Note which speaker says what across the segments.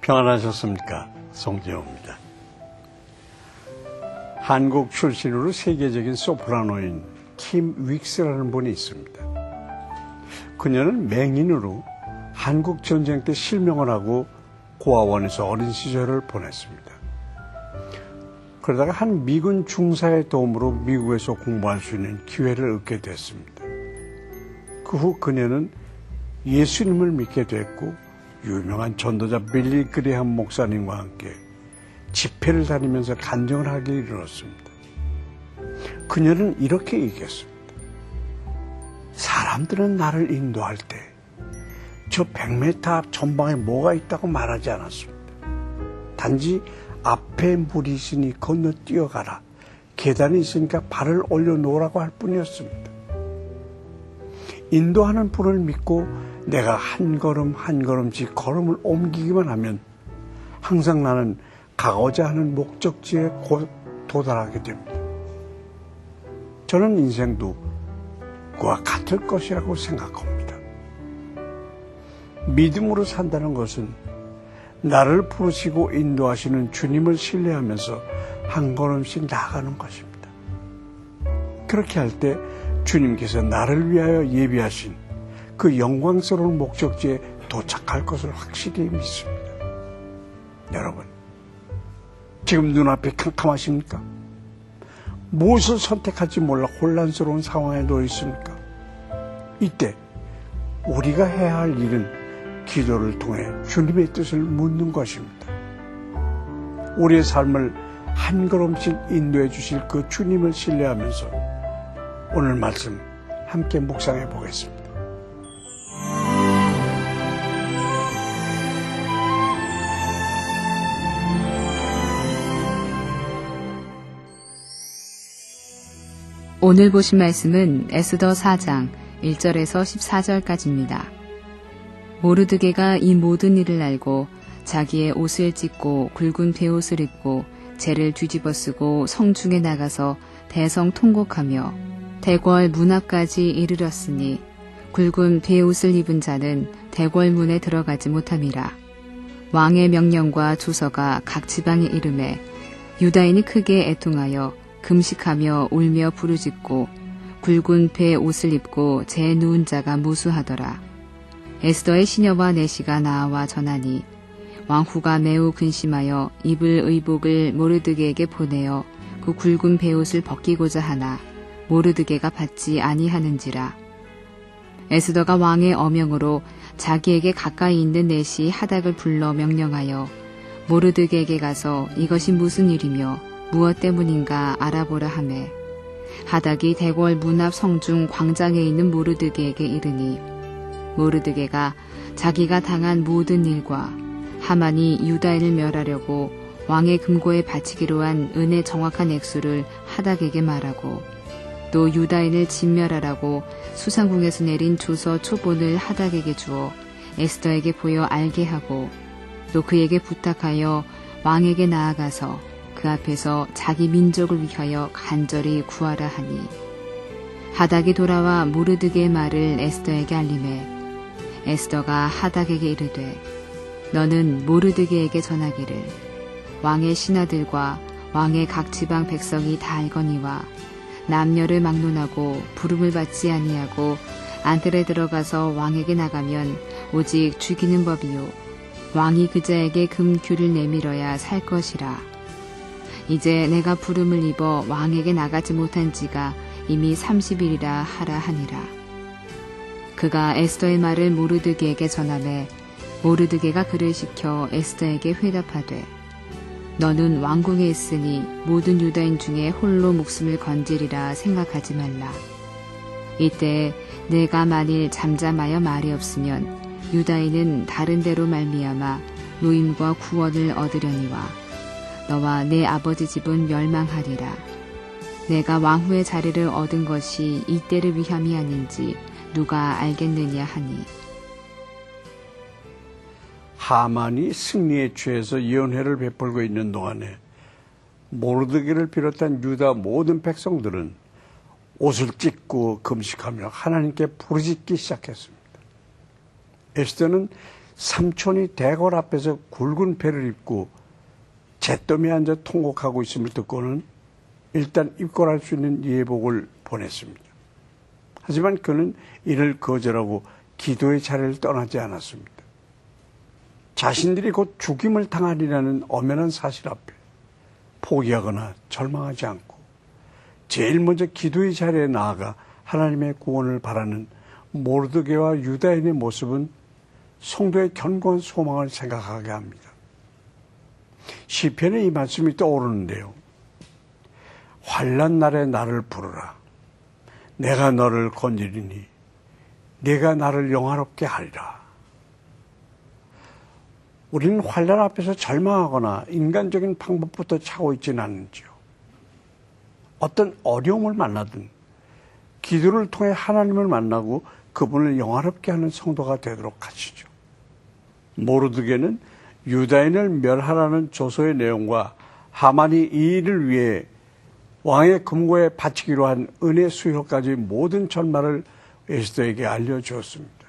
Speaker 1: 평안하셨습니까? 송재호입니다. 한국 출신으로 세계적인 소프라노인 킴 윅스라는 분이 있습니다. 그녀는 맹인으로 한국 전쟁 때 실명을 하고 고아원에서 어린 시절을 보냈습니다. 그러다가 한 미군 중사의 도움으로 미국에서 공부할 수 있는 기회를 얻게 됐습니다. 그 후 그녀는 예수님을 믿게 됐고 유명한 전도자 빌리 그레함 목사님과 함께 집회를 다니면서 간증을 하기 이르렀습니다. 그녀는 이렇게 얘기했습니다. 사람들은 나를 인도할 때 저 100m 앞 전방에 뭐가 있다고 말하지 않았습니다. 단지 앞에 물이 있으니 건너 뛰어가라. 계단이 있으니까 발을 올려놓으라고 할 뿐이었습니다. 인도하는 분을 믿고 내가 한 걸음 한 걸음씩 걸음을 옮기기만 하면 항상 나는 가고자 하는 목적지에 곧 도달하게 됩니다. 저는 인생도 그와 같을 것이라고 생각합니다. 믿음으로 산다는 것은 나를 부르시고 인도하시는 주님을 신뢰하면서 한 걸음씩 나아가는 것입니다. 그렇게 할 때 주님께서 나를 위하여 예비하신 그 영광스러운 목적지에 도착할 것을 확실히 믿습니다. 여러분, 지금 눈앞이 캄캄하십니까? 무엇을 선택할지 몰라 혼란스러운 상황에 놓여 있습니까? 이때 우리가 해야 할 일은 기도를 통해 주님의 뜻을 묻는 것입니다. 우리의 삶을 한 걸음씩 인도해 주실 그 주님을 신뢰하면서 오늘 말씀 함께 묵상해 보겠습니다.
Speaker 2: 오늘 보신 말씀은 에스더 4장 1절에서 14절까지입니다. 모르드게가 이 모든 일을 알고 자기의 옷을 찢고 굵은 베옷을 입고 재를 뒤집어 쓰고 성중에 나가서 대성 통곡하며 대궐 문 앞까지 이르렀으니 굵은 베옷을 입은 자는 대궐 문에 들어가지 못함이라. 왕의 명령과 주서가 각 지방에 이름에 유다인이 크게 애통하여 금식하며 울며 부르짖고 굵은 배 옷을 입고 재 누운 자가 무수하더라. 에스더의 시녀와 내시가 나와 전하니 왕후가 매우 근심하여 입을 의복을 모르드게에게 보내어 그 굵은 베옷을 벗기고자 하나 모르드게가 받지 아니하는지라. 에스더가 왕의 어명으로 자기에게 가까이 있는 내시 하닥을 불러 명령하여 모르드게에게 가서 이것이 무슨 일이며 무엇 때문인가 알아보라 하매 하닥이 대궐 문 앞 성중 광장에 있는 모르드게에게 이르니 모르드게가 자기가 당한 모든 일과 하만이 유다인을 멸하려고 왕의 금고에 바치기로 한 은의 정확한 액수를 하닥에게 말하고 또 유다인을 진멸하라고 수상궁에서 내린 조서 초본을 하닥에게 주어 에스더에게 보여 알게 하고 또 그에게 부탁하여 왕에게 나아가서 그 앞에서 자기 민족을 위하여 간절히 구하라 하니 하닥이 돌아와 모르드게의 말을 에스더에게 알리매 에스더가 하닥에게 이르되 너는 모르드게에게 전하기를 왕의 신하들과 왕의 각 지방 백성이 다 알거니와 남녀를 막론하고 부름을 받지 아니하고 안뜰에 들어가서 왕에게 나가면 오직 죽이는 법이요 왕이 그자에게 금규를 내밀어야 살 것이라. 이제 내가 부름을 입어 왕에게 나가지 못한 지가 이미 30일이라 하라 하니라. 그가 에스더의 말을 모르드게에게 전하매 모르드게가 그를 시켜 에스더에게 회답하되 너는 왕궁에 있으니 모든 유다인 중에 홀로 목숨을 건지리라 생각하지 말라. 이때 내가 만일 잠잠하여 말이 없으면 유다인은 다른 데로 말미암아 노임과 구원을 얻으려니와 너와 내 아버지 집은 멸망하리라. 내가 왕후의 자리를 얻은 것이 이때를 위함이 아닌지 누가 알겠느냐 하니.
Speaker 1: 하만이 승리에 취해서 연회를 베풀고 있는 동안에 모르드게를 비롯한 유다 모든 백성들은 옷을 찢고 금식하며 하나님께 부르짖기 시작했습니다. 에스더는 삼촌이 대궐 앞에서 굵은 배를 입고 잿더미에 앉아 통곡하고 있음을 듣고는 일단 입건할 수 있는 예복을 보냈습니다. 하지만 그는 이를 거절하고 기도의 자리를 떠나지 않았습니다. 자신들이 곧 죽임을 당하리라는 엄연한 사실 앞에 포기하거나 절망하지 않고 제일 먼저 기도의 자리에 나아가 하나님의 구원을 바라는 모르드게와 유다인의 모습은 성도의 견고한 소망을 생각하게 합니다. 시편에 이 말씀이 떠오르는데요. 환난 날에 나를 부르라. 내가 너를 건지리니 네가 나를 영화롭게 하리라. 우리는 환난 앞에서 절망하거나 인간적인 방법부터 차고 있지는 않는지요. 어떤 어려움을 만나든 기도를 통해 하나님을 만나고 그분을 영화롭게 하는 성도가 되도록 하시죠. 모르드게는 유다인을 멸하라는 조서의 내용과 하만이 이 일을 위해 왕의 금고에 바치기로 한 은혜 수효까지 모든 전말을 에스더에게 알려주었습니다.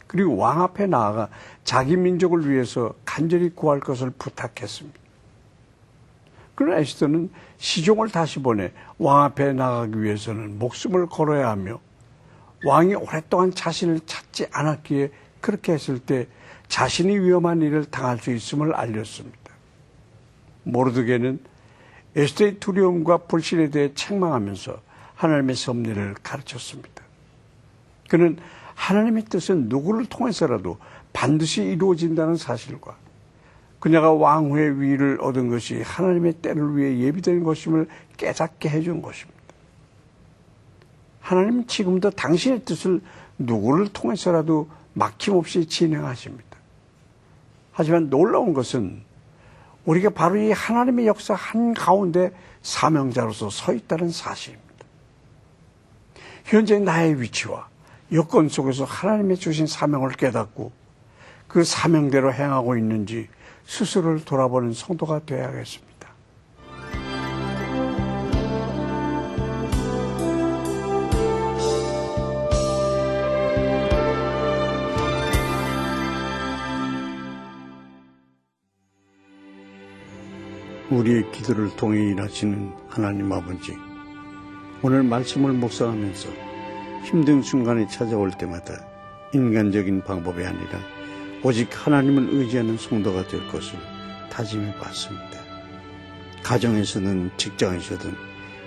Speaker 1: 그리고 왕 앞에 나아가 자기 민족을 위해서 간절히 구할 것을 부탁했습니다. 그러나 에스더는 시종을 다시 보내 왕 앞에 나가기 위해서는 목숨을 걸어야 하며 왕이 오랫동안 자신을 찾지 않았기에 그렇게 했을 때 자신이 위험한 일을 당할 수 있음을 알렸습니다. 모르드게는 에스더의 두려움과 불신에 대해 책망하면서 하나님의 섭리를 가르쳤습니다. 그는 하나님의 뜻은 누구를 통해서라도 반드시 이루어진다는 사실과 그녀가 왕후의 위를 얻은 것이 하나님의 때를 위해 예비된 것임을 깨닫게 해준 것입니다. 하나님은 지금도 당신의 뜻을 누구를 통해서라도 막힘없이 진행하십니다. 하지만 놀라운 것은 우리가 바로 이 하나님의 역사 한가운데 사명자로서 서 있다는 사실입니다. 현재 나의 위치와 여건 속에서 하나님의 주신 사명을 깨닫고 그 사명대로 행하고 있는지 스스로를 돌아보는 성도가 되어야겠습니다. 우리의 기도를 통해 일하시는 하나님 아버지, 오늘 말씀을 묵상하면서 힘든 순간이 찾아올 때마다 인간적인 방법이 아니라 오직 하나님을 의지하는 성도가 될 것을 다짐해 봤습니다. 가정에서든 직장에서든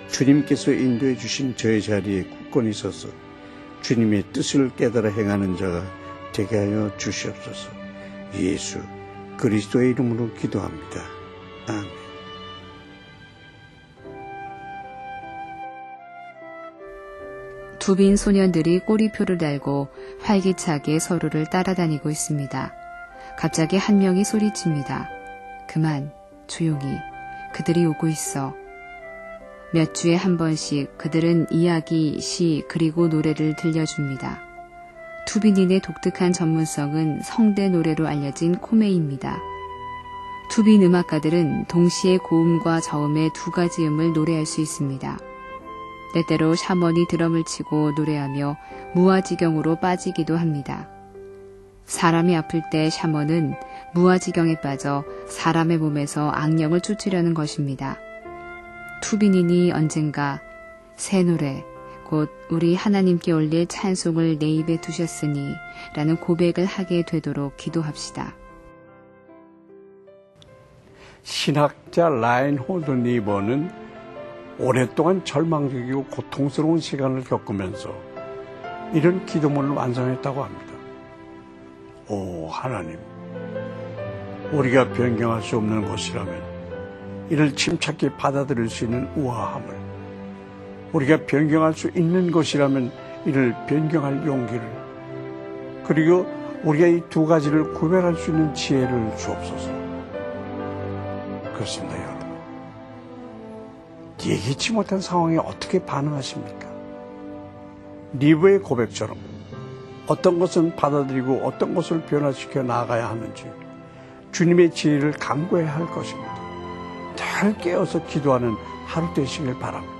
Speaker 1: 주님께서 인도해 주신 저의 자리에 굳건히 서서 주님의 뜻을 깨달아 행하는 자가 되게 하여 주시옵소서. 예수 그리스도의 이름으로 기도합니다. 아멘.
Speaker 2: 두 빈 소년들이 꼬리표를 달고 활기차게 서로를 따라다니고 있습니다. 갑자기 한 명이 소리칩니다. 그만, 조용히. 그들이 오고 있어. 몇 주에 한 번씩 그들은 이야기, 시, 그리고 노래를 들려줍니다. 투빈인의 독특한 전문성은 성대 노래로 알려진 코메입니다. 투빈 음악가들은 동시에 고음과 저음의 두 가지 음을 노래할 수 있습니다. 때때로 샤먼이 드럼을 치고 노래하며 무아지경으로 빠지기도 합니다. 사람이 아플 때 샤먼은 무아지경에 빠져 사람의 몸에서 악령을 쫓으려는 것입니다. 투빈인이 언젠가 새 노래, 곧 우리 하나님께 올릴 찬송을 내 입에 두셨으니 라는 고백을 하게 되도록 기도합시다.
Speaker 1: 신학자 라인홀드 니버는 오랫동안 절망적이고 고통스러운 시간을 겪으면서 이런 기도문을 완성했다고 합니다. 오 하나님, 우리가 변경할 수 없는 것이라면 이를 침착히 받아들일 수 있는 우아함을, 우리가 변경할 수 있는 것이라면 이를 변경할 용기를, 그리고 우리가 이 두 가지를 구별할 수 있는 지혜를 주옵소서. 그렇습니다, 여러분. 예기치 못한 상황에 어떻게 반응하십니까? 리브의 고백처럼 어떤 것은 받아들이고 어떤 것을 변화시켜 나아가야 하는지 주님의 지혜를 간구해야 할 것입니다. 잘 깨어서 기도하는 하루 되시길 바랍니다.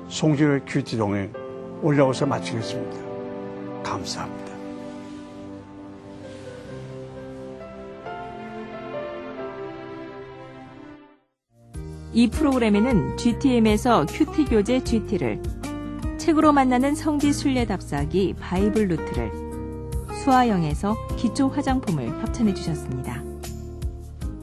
Speaker 1: 송진호의 큐티 동행 올라오서 마치겠습니다. 감사합니다.
Speaker 3: 이 프로그램에는 GTM에서 큐티 교재 GT를, 책으로 만나는 성지 순례 답사기 바이블 루트를, 수아영에서 기초 화장품을 협찬해 주셨습니다.